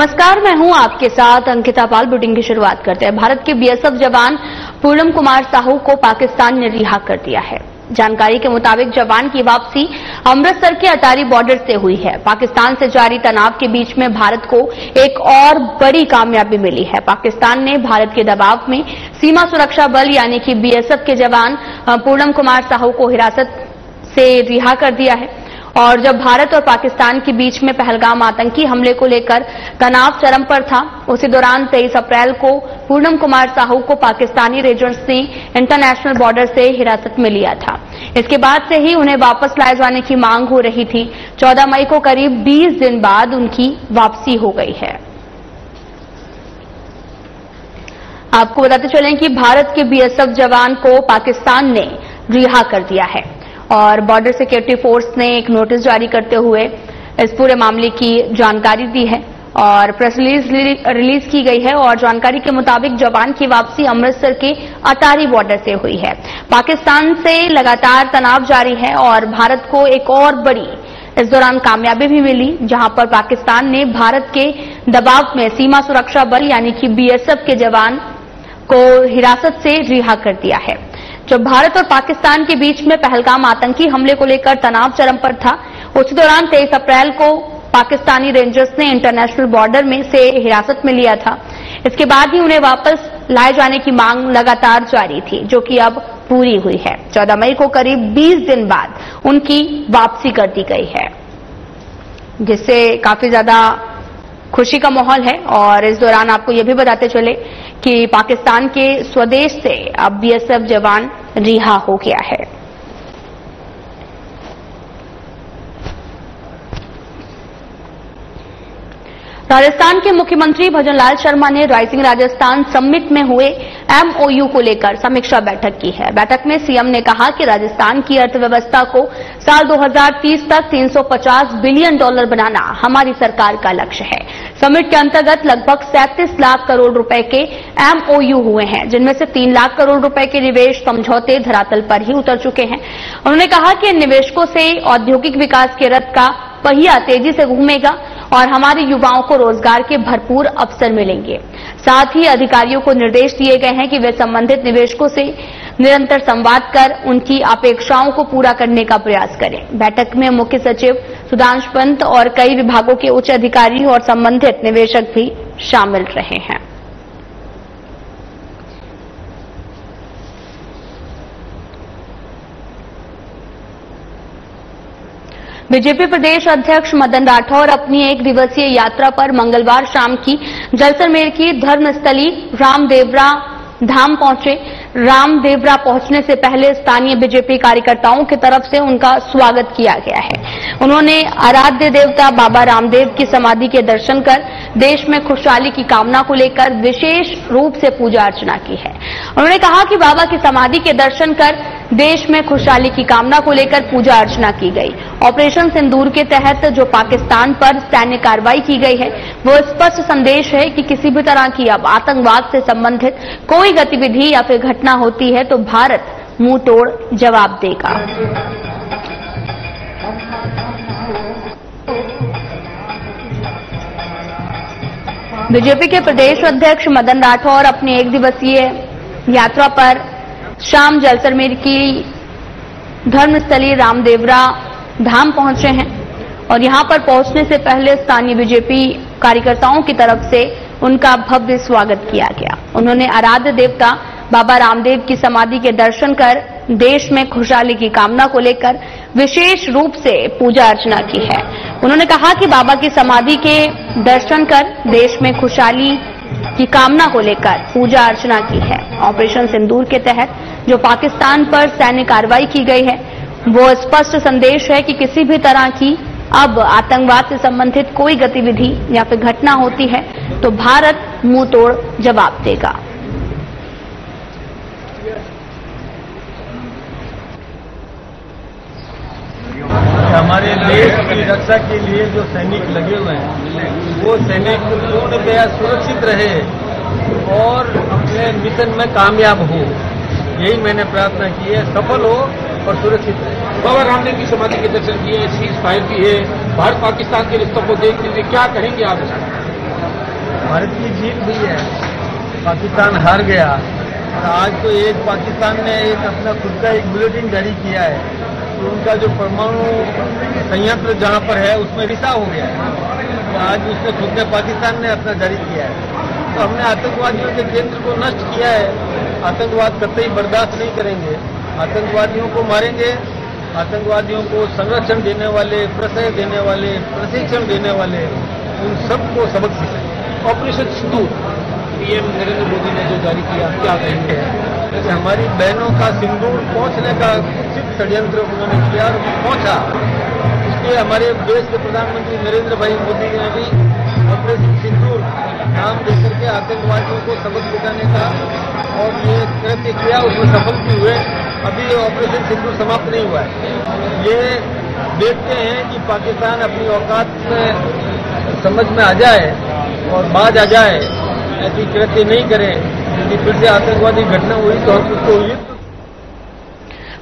नमस्कार, मैं हूं आपके साथ अंकिता पाल। बुलेटिन की शुरुआत करते हैं। भारत के बीएसएफ जवान पूनम कुमार साहू को पाकिस्तान ने रिहा कर दिया है। जानकारी के मुताबिक जवान की वापसी अमृतसर के अटारी बॉर्डर से हुई है। पाकिस्तान से जारी तनाव के बीच में भारत को एक और बड़ी कामयाबी मिली है। पाकिस्तान ने भारत के दबाव में सीमा सुरक्षा बल यानी कि बीएसएफ के जवान पूनम कुमार साहू को हिरासत से रिहा कर दिया है। और जब भारत और पाकिस्तान के बीच में पहलगाम आतंकी हमले को लेकर तनाव चरम पर था, उसी दौरान 23 अप्रैल को पूनम कुमार साहू को पाकिस्तानी रेंजर्स ने इंटरनेशनल बॉर्डर से हिरासत में लिया था। इसके बाद से ही उन्हें वापस लाए जाने की मांग हो रही थी। 14 मई को करीब 20 दिन बाद उनकी वापसी हो गई है। आपको बताते चलें कि भारत के बीएसएफ जवान को पाकिस्तान ने रिहा कर दिया है और बॉर्डर सिक्योरिटी फोर्स ने एक नोटिस जारी करते हुए इस पूरे मामले की जानकारी दी है और प्रेस रिलीज की गई है। और जानकारी के मुताबिक जवान की वापसी अमृतसर के अटारी बॉर्डर से हुई है। पाकिस्तान से लगातार तनाव जारी है और भारत को एक और बड़ी इस दौरान कामयाबी भी मिली, जहां पर पाकिस्तान ने भारत के दबाव में सीमा सुरक्षा बल यानी कि बीएसएफ के जवान को हिरासत से रिहा कर दिया है। जब भारत और पाकिस्तान के बीच में पहलगाम आतंकी हमले को लेकर तनाव चरम पर था, उसी दौरान 23 अप्रैल को पाकिस्तानी रेंजर्स ने इंटरनेशनल बॉर्डर में से हिरासत में लिया था। इसके बाद ही उन्हें वापस लाए जाने की मांग लगातार जारी थी, जो कि अब पूरी हुई है। 14 मई को करीब 20 दिन बाद उनकी वापसी कर दी गई है, जिससे काफी ज्यादा खुशी का माहौल है। और इस दौरान आपको यह भी बताते चले कि पाकिस्तान के स्वदेश से अब बीएसएफ जवान रिहा हो गया है। राजस्थान के मुख्यमंत्री भजनलाल शर्मा ने राइजिंग राजस्थान समिट में हुए एमओयू को लेकर समीक्षा बैठक की है। बैठक में सीएम ने कहा कि राजस्थान की अर्थव्यवस्था को साल 2030 तक $350 बिलियन बनाना हमारी सरकार का लक्ष्य है। समिट के अंतर्गत लगभग 37 लाख करोड़ रुपए के एमओयू हुए हैं, जिनमें से 3 लाख करोड़ रुपए के निवेश समझौते धरातल पर ही उतर चुके हैं। उन्होंने कहा कि इन निवेशकों से औद्योगिक विकास के रथ का पहिया तेजी से घूमेगा और हमारे युवाओं को रोजगार के भरपूर अवसर मिलेंगे। साथ ही अधिकारियों को निर्देश दिए गए हैं कि वे संबंधित निवेशकों से निरंतर संवाद कर उनकी अपेक्षाओं को पूरा करने का प्रयास करें। बैठक में मुख्य सचिव सुधांशु पंत और कई विभागों के उच्च अधिकारी और संबंधित निवेशक भी शामिल रहे हैं। बीजेपी प्रदेश अध्यक्ष मदन राठौर अपनी 1 दिवसीय यात्रा पर मंगलवार शाम की जैसलमेर की धर्मस्थली रामदेवरा धाम पहुंचे। रामदेवरा पहुंचने से पहले स्थानीय बीजेपी कार्यकर्ताओं की तरफ से उनका स्वागत किया गया है। उन्होंने आराध्य देवता बाबा रामदेव की समाधि के दर्शन कर देश में खुशहाली की कामना को लेकर विशेष रूप से पूजा अर्चना की है। उन्होंने कहा कि बाबा की समाधि के दर्शन कर देश में खुशहाली की कामना को लेकर पूजा अर्चना की गई। ऑपरेशन सिंदूर के तहत जो पाकिस्तान पर सैन्य कार्रवाई की गई है, वो स्पष्ट संदेश है कि किसी भी तरह की अब आतंकवाद से संबंधित कोई गतिविधि या फिर घटना होती है तो भारत मुंह तोड़ जवाब देगा। बीजेपी के प्रदेश अध्यक्ष मदन राठौर अपनी 1 दिवसीय यात्रा पर शाम जैसलमेर की धर्मस्थली रामदेवरा धाम पहुंचे हैं और यहां पर पहुंचने से पहले स्थानीय बीजेपी कार्यकर्ताओं की तरफ से उनका भव्य स्वागत किया गया। उन्होंने आराध्य देवता बाबा रामदेव की समाधि के दर्शन कर देश में खुशहाली की कामना को लेकर विशेष रूप से पूजा अर्चना की है। उन्होंने कहा कि बाबा की समाधि के दर्शन कर देश में खुशहाली की कामना को लेकर पूजा अर्चना की है। ऑपरेशन सिंदूर के तहत जो पाकिस्तान पर सैन्य कार्रवाई की गई है, वो स्पष्ट संदेश है कि किसी भी तरह की अब आतंकवाद से संबंधित कोई गतिविधि या फिर घटना होती है तो भारत मुंह तोड़ जवाब देगा। हमारे देश की रक्षा के लिए जो सैनिक लगे हुए हैं, वो सैनिक पूर्णतया सुरक्षित रहे और अपने मिशन में कामयाब हो, यही मैंने प्रार्थना की है। सफल हो और सुरक्षित रहे। बाबा रामदेव की समाधि के दर्शन किए, सीज फायर भी है, भारत पाकिस्तान के रिश्तों को देखते हुए क्या कहेंगे आप? भारत की जीत हुई है, पाकिस्तान हार गया। और आज तो एक पाकिस्तान ने एक अपना खुद का एक बुलेटिन जारी किया है कि उनका जो परमाणु संयंत्र जहां पर है उसमें रिसाव हो गया है। तो आज उसने खुद ने पाकिस्तान ने अपना जारी किया है। तो हमने आतंकवादियों के केंद्र को नष्ट किया है। आतंकवाद कतई बर्दाश्त नहीं करेंगे, आतंकवादियों को मारेंगे। आतंकवादियों को संरक्षण देने वाले, प्रश्रय देने वाले, प्रशिक्षण देने वाले, उन सबको सबक सिखाएंगे। ऑपरेशन सिंदूर पीएम नरेंद्र मोदी ने जो जारी किया, क्या कहेंगे? कि हमारी बहनों का सिंदूर पहुंचने का कुत्सित षड्यंत्र उन्होंने किया और पहुंचा। इसलिए हमारे देश के प्रधानमंत्री नरेंद्र भाई मोदी ने भी ऑपरेशन सिंदूर नाम देकर के आतंकवादियों को सबक सिखाने का और ये कृत्य किया, उसमें सफल भी हुए। अभी ऑपरेशन सिंदूर समाप्त नहीं हुआ है। ये देखते हैं कि पाकिस्तान अपनी औकात में समझ में आ जाए और बाज आ जाए, ऐसी कृत्य नहीं करे। यदि फिर से आतंकवादी घटना हुई तो हम उसको युद्ध।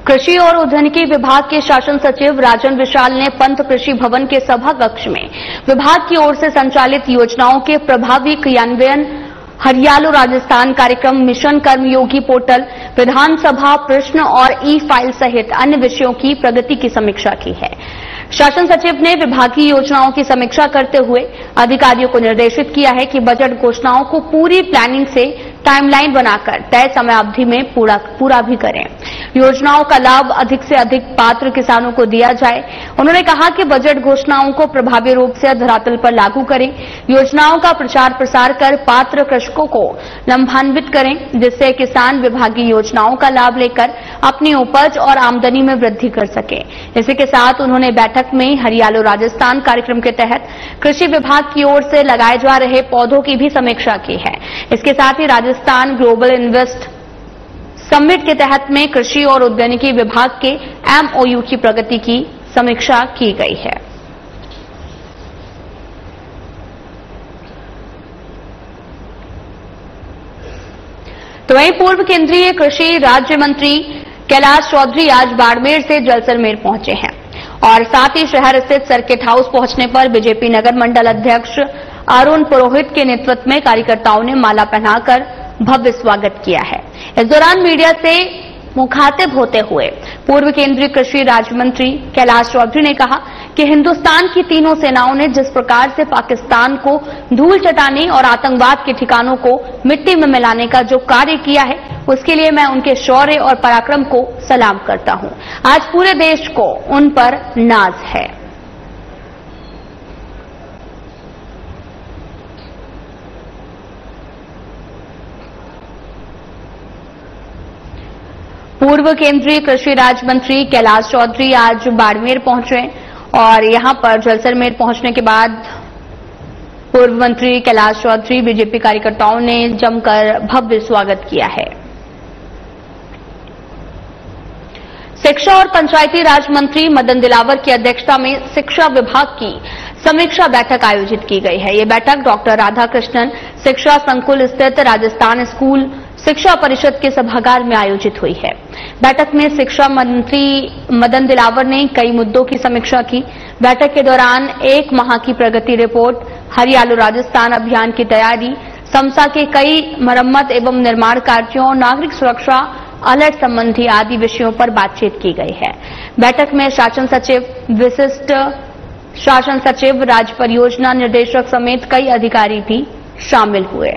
कृषि और उद्यानिकी विभाग के शासन सचिव राजन विशाल ने पंत कृषि भवन के सभा कक्ष में विभाग की ओर से संचालित योजनाओं के प्रभावी क्रियान्वयन, हरियालो राजस्थान कार्यक्रम, मिशन कर्मयोगी पोर्टल, विधानसभा प्रश्न और ई फाइल सहित अन्य विषयों की प्रगति की समीक्षा की है। शासन सचिव ने विभागीय योजनाओं की समीक्षा करते हुए अधिकारियों को निर्देशित किया है कि बजट घोषणाओं को पूरी प्लानिंग से टाइमलाइन बनाकर तय समय अवधि में पूरा भी करें। योजनाओं का लाभ अधिक से अधिक पात्र किसानों को दिया जाए। उन्होंने कहा कि बजट घोषणाओं को प्रभावी रूप से धरातल पर लागू करें। योजनाओं का प्रचार प्रसार कर पात्र कृषकों को लाभान्वित करें, जिससे किसान विभागीय योजनाओं का लाभ लेकर अपनी उपज और आमदनी में वृद्धि कर सके। इसी के साथ उन्होंने बैठक में हरियालो राजस्थान कार्यक्रम के तहत कृषि विभाग की ओर से लगाए जा रहे पौधों की भी समीक्षा की है। इसके साथ ही राजस्थान ग्लोबल इन्वेस्ट समिट के तहत में कृषि और उद्यानिकी विभाग के एमओयू की प्रगति की समीक्षा की गई है। तो वहीं पूर्व केंद्रीय कृषि राज्य मंत्री कैलाश चौधरी आज बाड़मेर से जैसलमेर पहुंचे हैं और साथ ही शहर स्थित सर्किट हाउस पहुंचने पर बीजेपी नगर मंडल अध्यक्ष अरुण पुरोहित के नेतृत्व में कार्यकर्ताओं ने माला पहनाकर भव्य स्वागत किया है। इस दौरान मीडिया से मुखातिब होते हुए पूर्व केंद्रीय कृषि राज्य मंत्री कैलाश चौधरी ने कहा कि हिंदुस्तान की तीनों सेनाओं ने जिस प्रकार से पाकिस्तान को धूल चटाने और आतंकवाद के ठिकानों को मिट्टी में मिलाने का जो कार्य किया है, उसके लिए मैं उनके शौर्य और पराक्रम को सलाम करता हूं। आज पूरे देश को उन पर नाज है। पूर्व केंद्रीय कृषि राज्य मंत्री कैलाश चौधरी आज बाड़मेर पहुंचे और यहां पर जैसलमेर पहुंचने के बाद पूर्व मंत्री कैलाश चौधरी बीजेपी कार्यकर्ताओं ने जमकर भव्य स्वागत किया है। शिक्षा और पंचायती राज मंत्री मदन दिलावर की अध्यक्षता में शिक्षा विभाग की समीक्षा बैठक आयोजित की गई है। ये बैठक डॉक्टर राधाकृष्णन शिक्षा संकुल स्थित राजस्थान स्कूल शिक्षा परिषद के सभागार में आयोजित हुई है। बैठक में शिक्षा मंत्री मदन दिलावर ने कई मुद्दों की समीक्षा की। बैठक के दौरान 1 माह की प्रगति रिपोर्ट, हरियालो राजस्थान अभियान की तैयारी, समसा के कई मरम्मत एवं निर्माण कार्यों, नागरिक सुरक्षा अलर्ट संबंधी आदि विषयों पर बातचीत की गई है। बैठक में शासन सचिव, विशिष्ट शासन सचिव, राज्य परियोजना निदेशक समेत कई अधिकारी भी शामिल हुए।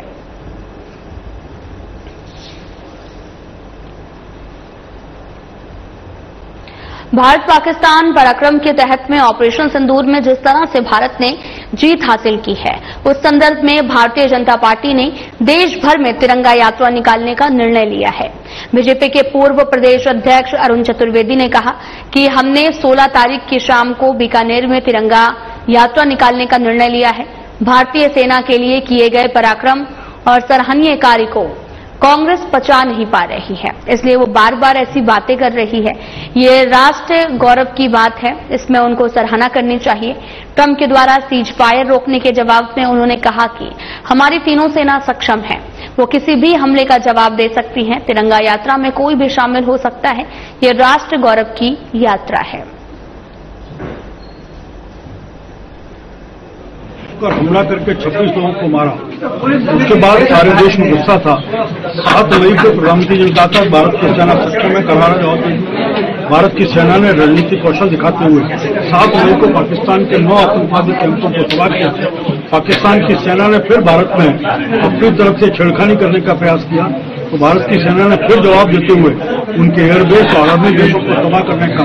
भारत पाकिस्तान पराक्रम के तहत में ऑपरेशन सिंदूर में जिस तरह से भारत ने जीत हासिल की है, उस संदर्भ में भारतीय जनता पार्टी ने देश भर में तिरंगा यात्रा निकालने का निर्णय लिया है। बीजेपी के पूर्व प्रदेश अध्यक्ष अरुण चतुर्वेदी ने कहा कि हमने 16 तारीख की शाम को बीकानेर में तिरंगा यात्रा निकालने का निर्णय लिया है। भारतीय सेना के लिए किए गए पराक्रम और सराहनीय कार्य को कांग्रेस पचा नहीं पा रही है, इसलिए वो बार बार ऐसी बातें कर रही है। ये राष्ट्र गौरव की बात है, इसमें उनको सराहना करनी चाहिए। ट्रंप के द्वारा सीज फायर रोकने के जवाब में उन्होंने कहा कि हमारी तीनों सेना सक्षम है, वो किसी भी हमले का जवाब दे सकती हैं। तिरंगा यात्रा में कोई भी शामिल हो सकता है, ये राष्ट्र गौरव की यात्रा है। हमला करके 26 लोगों को मारा, उसके बाद सारे देश में गुस्सा था। 7 मई को प्रधानमंत्री जी ने कहा था भारत की सेना सक्षम है, करारा जवाब देगी। भारत की सेना ने रणनीतिक कौशल दिखाते हुए 7 मई को पाकिस्तान के 9 आतंकवादी कैंपों को तबाह किया। पाकिस्तान की सेना ने फिर भारत में अपनी तरफ से छेड़खानी करने का प्रयास किया, तो भारत की सेना ने फिर जवाब देते हुए उनके एयरबेस और अन्य देशों को तबाह करने का।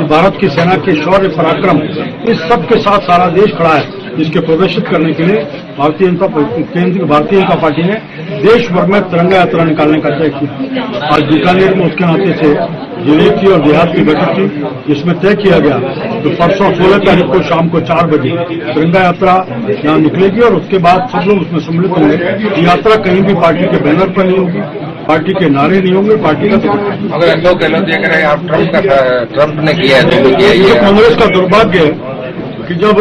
भारत की सेना के शौर्य पराक्रम इस सब के साथ सारा देश खड़ा है, जिसके प्रदर्शित करने के लिए भारतीय जनता पार्टी ने देश भर में तिरंगा यात्रा निकालने का तय किया। आज बीकानेर में उसके नाते से जिले की और देहात की बैठक थी, जिसमें तय किया गया तो परसों 16 तारीख को शाम को 4 बजे तिरंगा यात्रा यहाँ निकलेगी और उसके बाद सब लोग उसमें सम्मिलित होंगे। यात्रा कहीं भी पार्टी के बैनर पर नहीं होगी, पार्टी के नारे नहीं होंगे, पार्टी का अगर लोग कहना देख रहे हैं आप ट्रंप ने किया है तो किया ये कांग्रेस का दुर्भाग्य है कि जब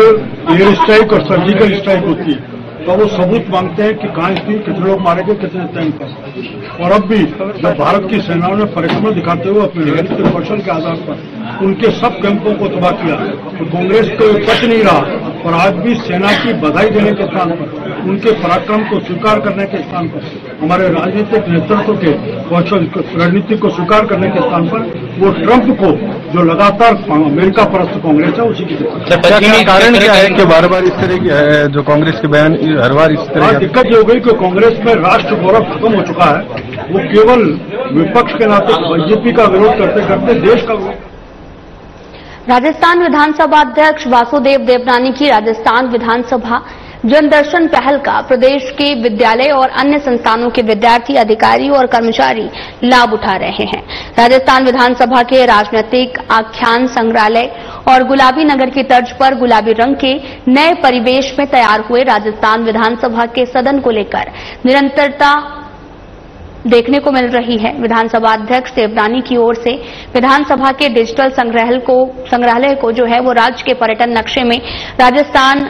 एयर स्ट्राइक और सर्जिकल स्ट्राइक होती है तो वो सबूत मांगते हैं कि कहाँ स्थिति, कितने लोग मारे गए, कितने टैंक पर। और अब भी जब भारत की सेनाओं ने परिश्रम दिखाते हुए अपने रणनीतिक कौशल के आधार पर उनके सब कैंपों को तबाह किया, तो कांग्रेस को बच नहीं रहा। और आज भी सेना की बधाई देने के स्थान पर, उनके पराक्रम को स्वीकार करने के स्थान पर, हमारे राजनीतिक नेतृत्व के कौशल रणनीति को स्वीकार करने के स्थान पर वो ट्रंप को, जो लगातार अमेरिका परस्त कांग्रेस है, उसी की कारण क्या है कि बार बार इस तरह की जो कांग्रेस के बयान हर बार इस तरह दिक्कत ये हो गई कि कांग्रेस में राष्ट्र गौरव खत्म हो चुका है। वो केवल विपक्ष के नाते बीजेपी का विरोध करते करते देश का। राजस्थान विधानसभा अध्यक्ष वासुदेव देवनानी की राजस्थान विधानसभा जनदर्शन पहल का प्रदेश के विद्यालय और अन्य संस्थानों के विद्यार्थी, अधिकारी और कर्मचारी लाभ उठा रहे हैं। राजस्थान विधानसभा के राजनीतिक आख्यान संग्रहालय और गुलाबी नगर की तर्ज पर गुलाबी रंग के नए परिवेश में तैयार हुए राजस्थान विधानसभा के सदन को लेकर निरंतरता देखने को मिल रही है। विधानसभा अध्यक्ष देवनानी की ओर से विधानसभा के डिजिटल संग्रहालय को जो है वो राज्य के पर्यटन नक्शे में राजस्थान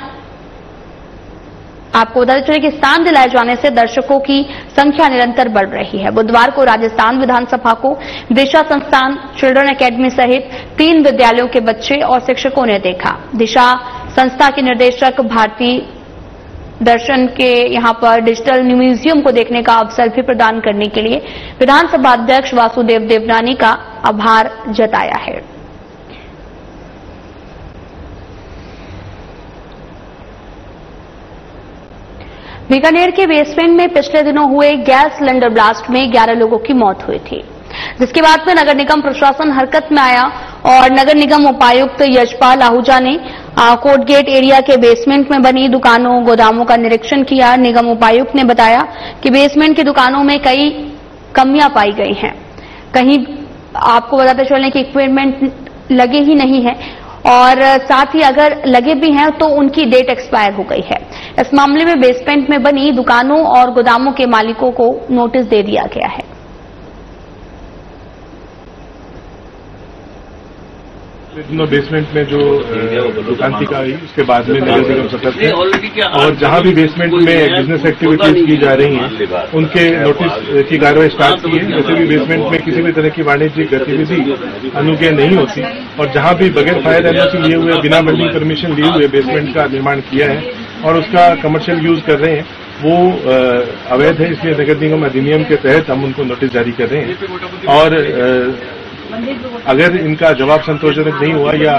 आपको बताते चले कि स्थान दिलाए जाने से दर्शकों की संख्या निरंतर बढ़ रही है। बुधवार को राजस्थान विधानसभा को दिशा संस्थान, चिल्ड्रन एकेडमी सहित 3 विद्यालयों के बच्चे और शिक्षकों ने देखा। दिशा संस्था के निदेशक भारती दर्शन के यहां पर डिजिटल म्यूजियम को देखने का अवसर भी प्रदान करने के लिए विधानसभा अध्यक्ष वासुदेव देवनानी का आभार जताया है। बीकानेर के बेसमेंट में पिछले दिनों हुए गैस सिलेंडर ब्लास्ट में 11 लोगों की मौत हुई थी, जिसके बाद में नगर निगम प्रशासन हरकत में आया और नगर निगम उपायुक्त यशपाल आहूजा ने कोर्ट गेट एरिया के बेसमेंट में बनी दुकानों, गोदामों का निरीक्षण किया। निगम उपायुक्त ने बताया कि बेसमेंट की दुकानों में कई कमियां पाई गई हैं। कहीं आपको बताते चलें कि इक्विपमेंट लगे ही नहीं है और साथ ही अगर लगे भी हैं तो उनकी डेट एक्सपायर हो गई है। इस मामले में बेसमेंट में बनी दुकानों और गोदामों के मालिकों को नोटिस दे दिया गया है। दिनों बेसमेंट में जो दुकान थी का उसके बाद में नगर निगम सतर्क है और जहां भी बेसमेंट में बिजनेस एक्टिविटीज की जा रही हैं उनके नोटिस की कार्रवाई स्टार्ट की है। वैसे भी बेसमेंट में किसी भी तरह की वाणिज्यिक गतिविधि अनुज्ञेय नहीं होती और जहां भी बगैर फायर एनओसी लिए हुए, बिना बिल्डिंग परमिशन लिए हुए बेसमेंट का निर्माण किया है और उसका कमर्शियल यूज कर रहे हैं वो अवैध है। इसलिए नगर निगम अधिनियम के तहत हम उनको नोटिस जारी कर रहे हैं और अगर इनका जवाब संतोषजनक नहीं हुआ या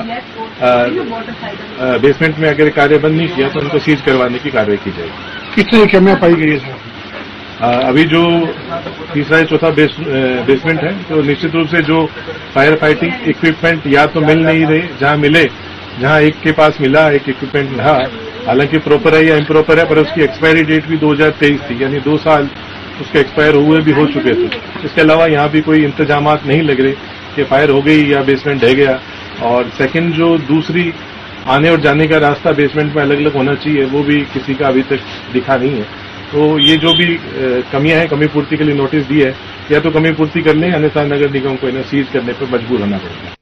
बेसमेंट में अगर कार्य बंद नहीं किया तो उनको सीज करवाने की कार्रवाई की जाएगी। कितनी कमियां पाई गई है सर? अभी जो तीसरा या चौथा बेसमेंट है तो निश्चित रूप से जो फायर फाइटिंग इक्विपमेंट या तो मिल नहीं रहे, जहां मिले, जहां एक के पास मिला एक इक्विपमेंट मिला, हालांकि प्रॉपर है या इम्प्रॉपर है पर उसकी एक्सपायरी डेट भी 2023 थी, यानी 2 साल उसके एक्सपायर हुए भी हो चुके थे। इसके अलावा यहाँ भी कोई इंतजामात नहीं लग रहे कि फायर हो गई या बेसमेंट ढह गया। और सेकंड जो दूसरी आने और जाने का रास्ता बेसमेंट में अलग अलग होना चाहिए वो भी किसी का अभी तक दिखा नहीं है। तो ये जो भी कमियां हैं, कमी पूर्ति के लिए नोटिस दी है, या तो कमी पूर्ति कर लें अन्यथा नगर निगम को इन्हें सीज करने पर मजबूर होना पड़ेगा।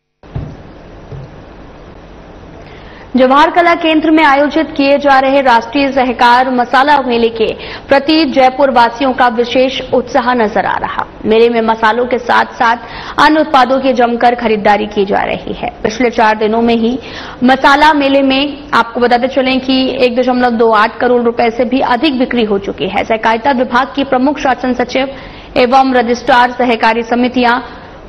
जवाहर कला केंद्र में आयोजित किए जा रहे राष्ट्रीय सहकार मसाला मेले के प्रति जयपुर वासियों का विशेष उत्साह नजर आ रहा। मेले में मसालों के साथ साथ अन्य उत्पादों की जमकर खरीदारी की जा रही है। पिछले 4 दिनों में ही मसाला मेले में आपको बताते चलें कि 1.28 करोड़ रुपए से भी अधिक बिक्री हो चुकी है। सहकारिता विभाग की प्रमुख शासन सचिव एवं रजिस्ट्रार सहकारी समितियां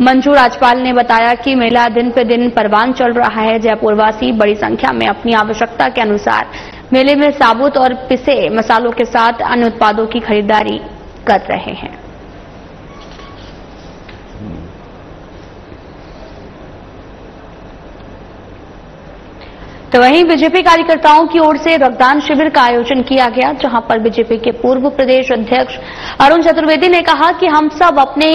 मंजू राजपाल ने बताया कि मेला दिन पे दिन परवान चल रहा है। जयपुरवासी बड़ी संख्या में अपनी आवश्यकता के अनुसार मेले में साबुत और पिसे मसालों के साथ अन्य उत्पादों की खरीदारी कर रहे हैं। तो वहीं बीजेपी कार्यकर्ताओं की ओर से रक्तदान शिविर का आयोजन किया गया, जहां पर बीजेपी के पूर्व प्रदेश अध्यक्ष अरुण चतुर्वेदी ने कहा कि हम सब अपने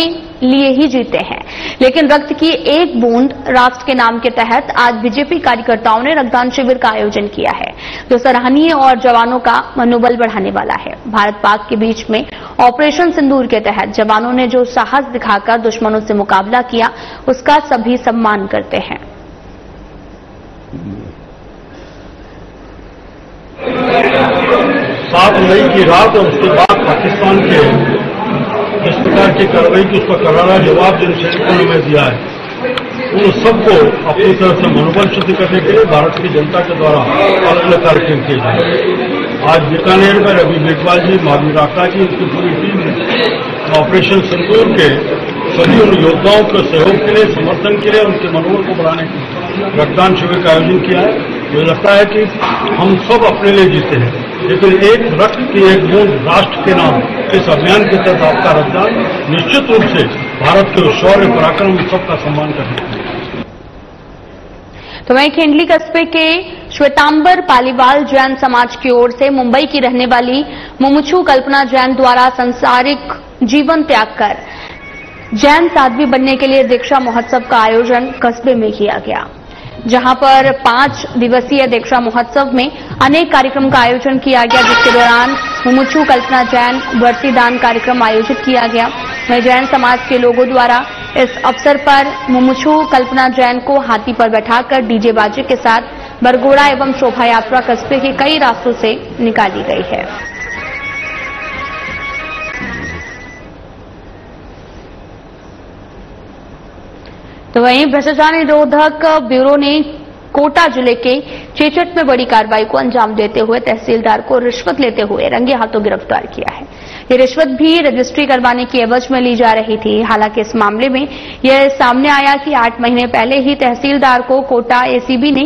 लिए ही जीते हैं, लेकिन रक्त की एक बूंद राष्ट्र के नाम के तहत आज बीजेपी कार्यकर्ताओं ने रक्तदान शिविर का आयोजन किया है, जो सराहनीय और जवानों का मनोबल बढ़ाने वाला है। भारत पाक के बीच में ऑपरेशन सिंदूर के तहत जवानों ने जो साहस दिखाकर दुश्मनों से मुकाबला किया, उसका सभी सम्मान करते हैं। 7 मई की रात और उसके बाद पाकिस्तान के जिस प्रकार की कार्रवाई की उसका करारा जवाब जिन सैनिकों ने हमें दिया है, उन सबको अपनी तरफ से मनोबल शुद्ध करने के लिए भारत की जनता के द्वारा अलग अलग कार्यक्रम किए जाए। आज बीकानेर में रवि मेघवाल जी, महावीर आका जी, उनकी पूरी टीम ने ऑपरेशन सिंदूर के सभी उन योद्धाओं के सहयोग के लिए, समर्थन के लिए, उनके मनोबल को बढ़ाने के लिए रक्तदान शिविर का आयोजन किया है। मुझे लगता है कि हम सब अपने लिए जीते हैं, लेकिन एक रक्त की एक बूंद राष्ट्र के नाम इस अभियान के तहत आपका रक्तदान निश्चित रूप से भारत के शौर्य पराक्रम सबका सम्मान करना है। तो वहीं खिंडली कस्बे के श्वेतांबर पालीवाल जैन समाज की ओर से मुंबई की रहने वाली मुमुक्षु कल्पना जैन द्वारा संसारिक जीवन त्याग कर जैन साध्वी बनने के लिए दीक्षा महोत्सव का आयोजन कस्बे में किया गया, जहां पर 5 दिवसीय दीक्षा महोत्सव में अनेक कार्यक्रम का आयोजन किया गया, जिसके दौरान मुमुक्षु कल्पना जैन वर्ती दान कार्यक्रम आयोजित किया गया। वहीं जैन समाज के लोगों द्वारा इस अवसर पर मुमुक्षु कल्पना जैन को हाथी पर बैठाकर डीजे बाजे के साथ बरगोड़ा एवं शोभा यात्रा कस्बे के कई रास्तों से निकाली गई है। तो वहीं भ्रष्टाचार निरोधक ब्यूरो ने कोटा जिले के चेचट में बड़ी कार्रवाई को अंजाम देते हुए तहसीलदार को रिश्वत लेते हुए रंगे हाथों गिरफ्तार किया है। ये रिश्वत भी रजिस्ट्री करवाने की एवज में ली जा रही थी। हालांकि इस मामले में यह सामने आया कि 8 महीने पहले ही तहसीलदार को कोटा एसीबी ने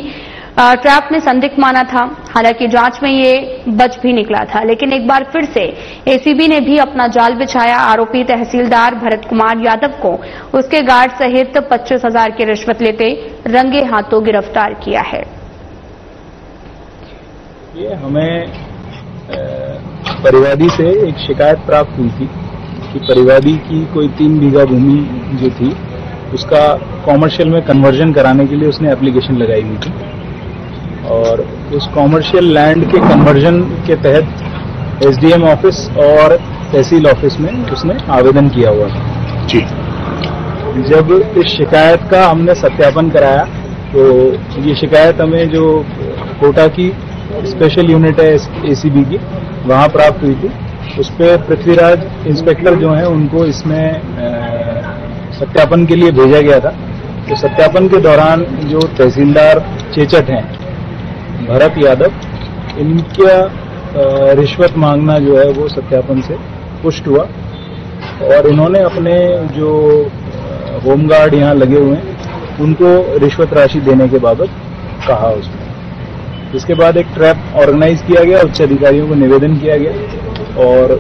ट्रैप में संदिग्ध माना था। हालांकि जांच में ये बच भी निकला था, लेकिन एक बार फिर से एसीबी ने भी अपना जाल बिछाया। आरोपी तहसीलदार भरत कुमार यादव को उसके गार्ड सहित 25,000 की रिश्वत लेते रंगे हाथों गिरफ्तार किया है। ये हमें परिवादी से एक शिकायत प्राप्त हुई थी कि परिवादी की कोई 3 बीघा भूमि जो थी उसका कॉमर्शियल में कन्वर्जन कराने के लिए उसने एप्लीकेशन लगाई हुई थी, और उस कॉमर्शियल लैंड के कन्वर्जन के तहत एसडीएम ऑफिस और तहसील ऑफिस में उसने आवेदन किया हुआ था। जी, जब इस शिकायत का हमने सत्यापन कराया तो ये शिकायत हमें जो कोटा की स्पेशल यूनिट है एसीबी की, वहां प्राप्त हुई थी। उस पर पृथ्वीराज इंस्पेक्टर जो हैं उनको इसमें सत्यापन के लिए भेजा गया था। तो सत्यापन के दौरान जो तहसीलदार चेचट हैं भरत यादव, इनका रिश्वत मांगना जो है वो सत्यापन से पुष्ट हुआ, और इन्होंने अपने जो होमगार्ड यहाँ लगे हुए हैं उनको रिश्वत राशि देने के बाबत कहा उसमें। इसके बाद एक ट्रैप ऑर्गेनाइज किया गया, उच्च अधिकारियों को निवेदन किया गया, और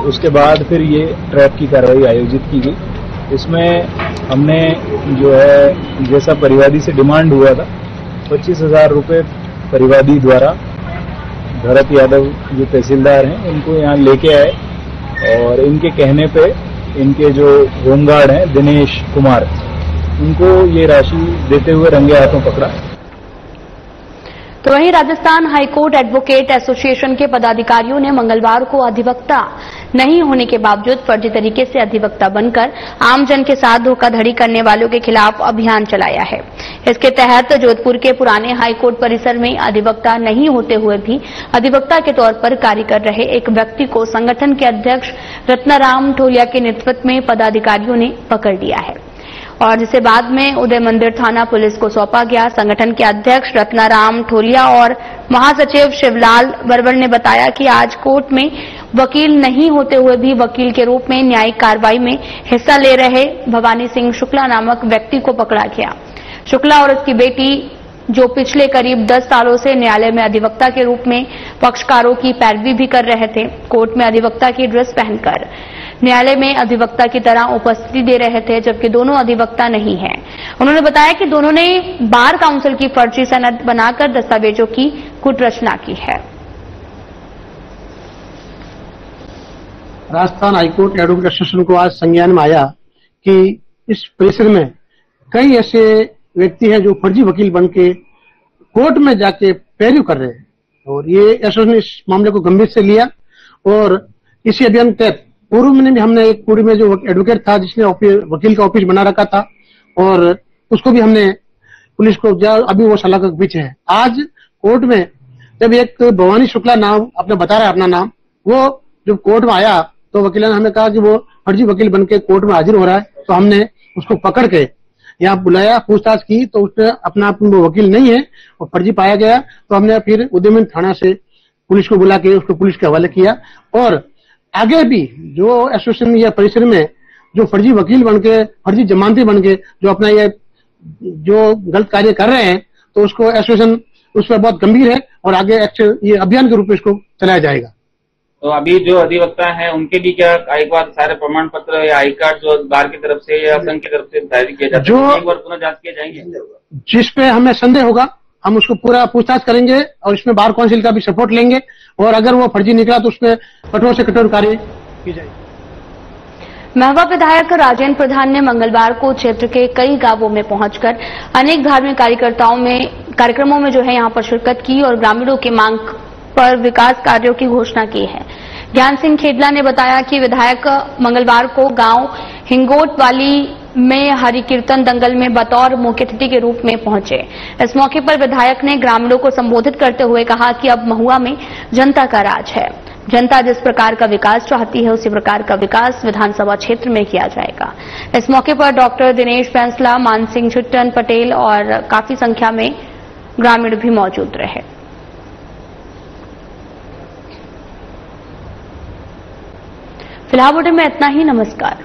उसके बाद फिर ये ट्रैप की कार्रवाई आयोजित की गई। इसमें हमने जो है जैसा परिवादी से डिमांड हुआ था 25,000 रुपये परिवादी द्वारा भरत यादव जो तहसीलदार हैं उनको यहाँ लेके आए, और इनके कहने पे इनके जो होमगार्ड हैं दिनेश कुमार, उनको ये राशि देते हुए रंगे हाथों पकड़ा। तो वहीं राजस्थान हाईकोर्ट एडवोकेट एसोसिएशन के पदाधिकारियों ने मंगलवार को अधिवक्ता नहीं होने के बावजूद फर्जी तरीके से अधिवक्ता बनकर आमजन के साथ धोखाधड़ी करने वालों के खिलाफ अभियान चलाया है। इसके तहत जोधपुर के पुराने हाईकोर्ट परिसर में अधिवक्ता नहीं होते हुए भी अधिवक्ता के तौर पर कार्य कर रहे एक व्यक्ति को संगठन के अध्यक्ष रत्नाराम ठोलिया के नेतृत्व में पदाधिकारियों ने पकड़ लिया है और जिसे बाद में उदय मंदिर थाना पुलिस को सौंपा गया। संगठन के अध्यक्ष रत्नाराम ठोलिया और महासचिव शिवलाल बरबर ने बताया कि आज कोर्ट में वकील नहीं होते हुए भी वकील के रूप में न्यायिक कार्रवाई में हिस्सा ले रहे भवानी सिंह शुक्ला नामक व्यक्ति को पकड़ा गया। शुक्ला और उसकी बेटी जो पिछले करीब 10 सालों से न्यायालय में अधिवक्ता के रूप में पक्षकारों की पैरवी भी कर रहे थे, कोर्ट में अधिवक्ता की ड्रेस पहनकर न्यायालय में अधिवक्ता की तरह उपस्थिति दे रहे थे, जबकि दोनों अधिवक्ता नहीं हैं। उन्होंने बताया कि दोनों ने बार काउंसिल की फर्जी सनद बनाकर दस्तावेजों की गुट रचना की है। राजस्थान हाईकोर्ट एडवोकेट एसोसिएशन को आज संज्ञान में आया कि इस परिसर में कई ऐसे व्यक्ति हैं जो फर्जी वकील बन के कोर्ट में जाके पैरवी कर रहे हैं और ये एसोसिएशन इस मामले को गंभीर से लिया और इसी अभियान के तहत पूर्व में भी हमने एक पूरी में जो एडवोकेट था जिसने वकील का ऑफिस बना रखा था और उसको भी हमने पुलिस को अभी वो सलाह के पीछे है। आज कोर्ट में जब एक भवानी शुक्ला नाम आपने बता रहा है अपना नाम, वो जब कोर्ट में आया तो वकील ने हमें कहा कि वो फर्जी वकील बन के कोर्ट में हाजिर हो रहा है, तो हमने उसको पकड़ के यहाँ बुलाया, पूछताछ की तो उसने अपना वो वकील नहीं है और फर्जी पाया गया। तो हमने फिर उदयमन थाना से पुलिस को बुला के उसको पुलिस के हवाले किया और आगे भी जो एसोसिएशन या परिसर में जो फर्जी वकील बन के फर्जी जमानती बन के जो अपना ये जो गलत कार्य कर रहे हैं तो उसको एसोसिएशन उस पर बहुत गंभीर है और आगे ये अभियान के रूप में इसको चलाया जाएगा। तो अभी जो अधिवक्ता हैं उनके भी क्या एक बार सारे प्रमाण पत्र या आई कार्ड जो बार की तरफ से या संघ की तरफ से जारी किया जाता है, एक बार पुनः जांच किए जाएंगे? जिस पे हमें संदेह होगा हम उसको पूरा पूछताछ करेंगे और इसमें बार काउंसिल का भी सपोर्ट लेंगे और अगर वो फर्जी निकला तो उसमें कठोर से कठोर कार्य की जाएगी। महवा विधायक राजेंद्र प्रधान ने मंगलवार को क्षेत्र के कई गांवों में पहुंचकर अनेक धार्मिक कार्यक्रमों में जो है यहां पर शिरकत की और ग्रामीणों की मांग पर विकास कार्यों की घोषणा की है। ज्ञान सिंह खेडला ने बताया कि विधायक मंगलवार को गांव हिंगोट वाली में हरि कीर्तन दंगल में बतौर मुख्य अतिथि के रूप में पहुंचे। इस मौके पर विधायक ने ग्रामीणों को संबोधित करते हुए कहा कि अब महुआ में जनता का राज है, जनता जिस प्रकार का विकास चाहती है उसी प्रकार का विकास विधानसभा क्षेत्र में किया जाएगा। इस मौके पर डॉक्टर दिनेश बैंसला, मानसिंह छुट्टन पटेल और काफी संख्या में ग्रामीण भी मौजूद रहे। फिलहाल बुलेटिन में इतना ही। नमस्कार।